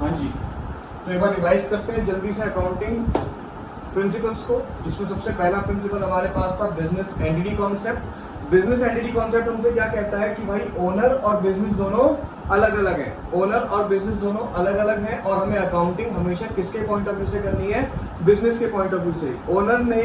हाँ जी, तो एक बार रिवाइज करते हैं जल्दी से अकाउंटिंग प्रिंसिपल्स को, जिसमें सबसे पहला प्रिंसिपल हमारे पास था business entity concept. Business entity concept हमसे क्या कहता है कि भाई ओनर और बिजनेस दोनों अलग अलग है, ओनर और बिजनेस दोनों अलग अलग हैं, और हमें अकाउंटिंग हमेशा किसके पॉइंट ऑफ व्यू से करनी है, बिजनेस के पॉइंट ऑफ व्यू से। ओनर ने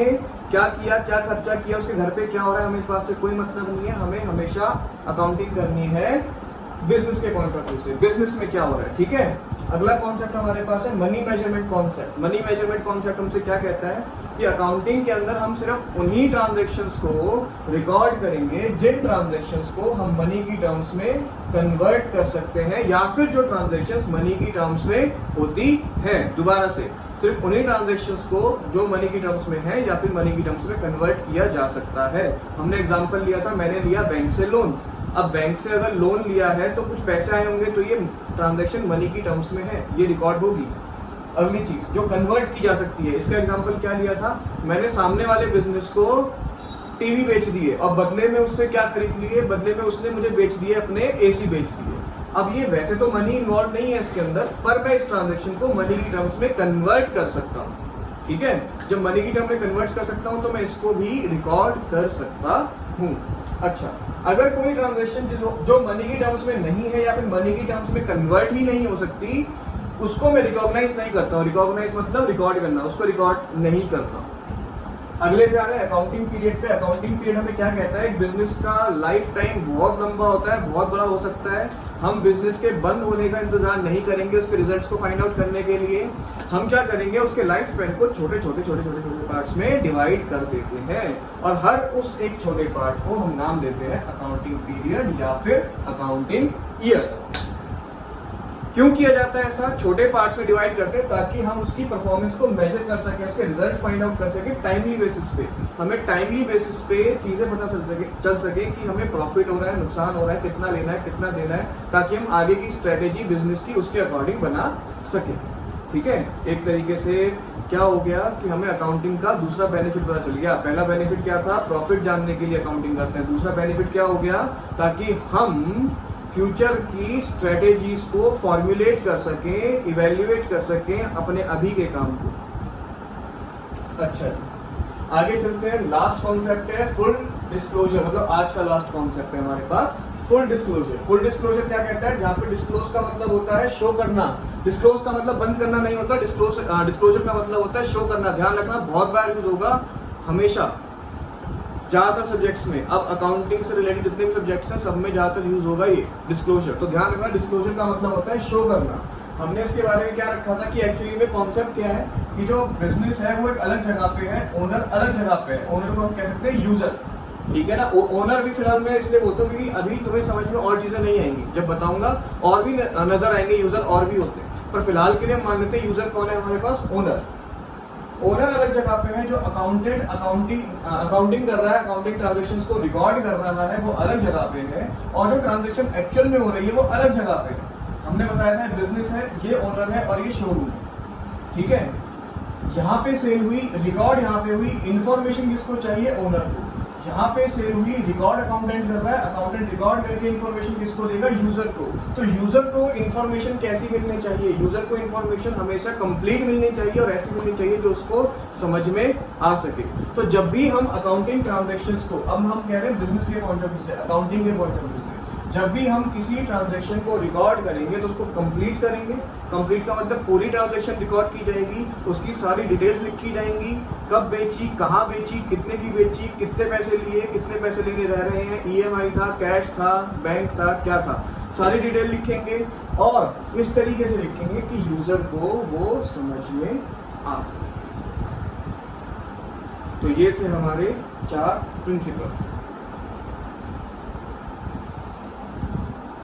क्या किया, क्या खर्चा किया, उसके घर पे क्या हो रहा है, हमें इस बात से कोई मतलब नहीं है, हमें हमेशा अकाउंटिंग करनी है बिजनेस के पॉइंट ऑफ व्यू से, बिजनेस में क्या हो रहा है। ठीक है, अगला कॉन्सेप्ट हमारे पास है money measurement concept. Money measurement concept हमसे क्या कहता है कि अकाउंटिंग के अंदर हम सिर्फ उन्हीं ट्रांजैक्शंस को रिकॉर्ड करेंगे जिन ट्रांजैक्शंस को हम मनी की टर्म्स में कन्वर्ट कर सकते हैं, या फिर जो ट्रांजैक्शंस मनी की टर्म्स में होती हैं। दोबारा से, सिर्फ उन्हीं ट्रांजैक्शंस को जो मनी की टर्म्स में है या फिर मनी की टर्म्स में कन्वर्ट किया जा सकता है। हमने एग्जांपल लिया था, मैंने लिया बैंक से लोन। अब बैंक से अगर लोन लिया है तो कुछ पैसे आए होंगे, तो ये ट्रांजैक्शन मनी की टर्म्स में है, ये रिकॉर्ड होगी। अगली चीज जो कन्वर्ट की जा सकती है, इसका एग्जांपल क्या लिया था, मैंने सामने वाले बिजनेस को टीवी बेच दिए और बदले में उससे क्या खरीद लिए, बदले में उसने मुझे बेच दिए अपने एसी बेच दिए। अब ये वैसे तो मनी इन्वॉल्व नहीं है इसके अंदर, पर मैं इस ट्रांजैक्शन को मनी की टर्म्स में कन्वर्ट कर सकता हूँ। ठीक है, जब मनी की टर्म में कन्वर्ट कर सकता हूँ तो मैं इसको भी रिकॉर्ड कर सकता हूँ। अच्छा, अगर कोई ट्रांजैक्शन जो मनी की टर्म्स में नहीं है या फिर मनी की टर्म्स में कन्वर्ट ही नहीं हो सकती, उसको मैं रिकॉग्नाइज नहीं करता हूँ। रिकॉग्नाइज मतलब रिकॉर्ड करना, उसको रिकॉर्ड नहीं करता। अगले पे आ रहे हैं अकाउंटिंग पीरियड पे। अकाउंटिंग पीरियड हमें क्या कहता है, बिजनेस का लाइफ टाइम बहुत लंबा होता है, बहुत बड़ा हो सकता है। हम बिजनेस के बंद होने का इंतजार नहीं करेंगे उसके रिजल्ट्स को फाइंड आउट करने के लिए। हम क्या करेंगे, उसके लाइफ स्पैन को छोटे छोटे छोटे छोटे छोटे पार्ट्स में डिवाइड कर देते हैं, और हर उस एक छोटे पार्ट को हम नाम देते हैं अकाउंटिंग पीरियड या फिर अकाउंटिंग ईयर। क्यों किया जाता है ऐसा, छोटे पार्ट्स में डिवाइड करते हैं ताकि हम उसकी परफॉर्मेंस को मेजर कर सकें, उसके रिजल्ट फाइंड आउट कर सकें टाइमली बेसिस पे। हमें टाइमली बेसिस पे चीजें पता चल सके कि हमें प्रॉफिट हो रहा है, नुकसान हो रहा है, कितना लेना है, कितना देना है, ताकि हम आगे की स्ट्रेटेजी बिजनेस की उसके अकॉर्डिंग बना सके। ठीक है, एक तरीके से क्या हो गया कि हमें अकाउंटिंग का दूसरा बेनिफिट पता चल गया। पहला बेनिफिट क्या था, प्रॉफिट जानने के लिए अकाउंटिंग करते हैं। दूसरा बेनिफिट क्या हो गया, ताकि हम फ्यूचर की स्ट्रेटेजीज को फॉर्मुलेट कर सकें, इवेल्युएट कर सकें अपने अभी के काम को। अच्छा, आगे चलते हैं। लास्ट कॉन्सेप्ट है फुल डिस्क्लोजर, मतलब आज का लास्ट कॉन्सेप्ट है हमारे पास फुल डिस्क्लोजर। फुल डिस्क्लोजर क्या कहता है, जहां पे डिस्क्लोज का मतलब होता है शो करना। डिस्क्लोज का मतलब बंद करना नहीं होता, डिस्क्लोजर का मतलब होता है शो करना। ध्यान रखना, बहुत बार यूज होगा हमेशा ज्यादातर सब्जेक्ट्स में। अब अकाउंटिंग से रिलेटेड जितने भी सब्जेक्ट्स हैं सब में ज्यादातर यूज होगा ये डिस्क्लोजर। तो ध्यान रखना, डिस्क्लोजर का मतलब होता है शो करना। हमने इसके बारे में क्या रखा था कि एक्चुअली में कॉन्सेप्ट क्या है कि जो बिजनेस है वो एक अलग जगह पे है, ओनर अलग जगह पे है। ओनर को हम कह सकते हैं यूजर। ठीक है ना, ओनर भी फिलहाल मैं इसलिए बोलता हूँ क्योंकि अभी तुम्हें समझ में और चीजें नहीं आएंगी, जब बताऊंगा और भी नजर आएंगे यूजर और भी होते हैं, पर फिलहाल के लिए हम मान लेते हैं यूजर कौन है हमारे पास, ओनर। ओनर अलग जगह पे है, जो अकाउंटिंग कर रहा है, अकाउंटिंग ट्रांजैक्शंस को रिकॉर्ड कर रहा है, वो अलग जगह पे है, और जो ट्रांजैक्शन एक्चुअल में हो रही है वो अलग जगह पे है। हमने बताया था बिजनेस है, ये ओनर है और ये शोरूम है। ठीक है, यहाँ पे सेल हुई, रिकॉर्ड यहाँ पे हुई, इंफॉर्मेशन किसको चाहिए, ओनर को। यहाँ पे सेल हुई, रिकॉर्ड अकाउंटेंट कर रहा है, अकाउंटेंट रिकॉर्ड करके इंफॉर्मेशन किसको देगा, यूजर को। तो यूजर को इंफॉर्मेशन कैसी मिलनी चाहिए, यूजर को इंफॉर्मेशन हमेशा कंप्लीट मिलनी चाहिए और ऐसी मिलनी चाहिए जो उसको समझ में आ सके। तो जब भी हम अकाउंटिंग ट्रांजैक्शंस को, अब हम कह रहे हैं बिजनेस के पॉइंट ऑफ व्यू से, अकाउंटिंग के पॉइंट ऑफ व्यू से, जब भी हम किसी ट्रांजैक्शन को रिकॉर्ड करेंगे तो उसको कंप्लीट करेंगे। कंप्लीट का मतलब पूरी ट्रांजैक्शन रिकॉर्ड की जाएगी, उसकी सारी डिटेल्स लिखी जाएंगी, कब बेची, कहाँ बेची, कितने की बेची, कितने पैसे लिए, कितने पैसे लेने रह रहे हैं, ईएमआई था, कैश था, बैंक था, क्या था, सारी डिटेल लिखेंगे और इस तरीके से लिखेंगे कि यूजर को वो समझ में आ सके। तो ये थे हमारे 4 प्रिंसिपल।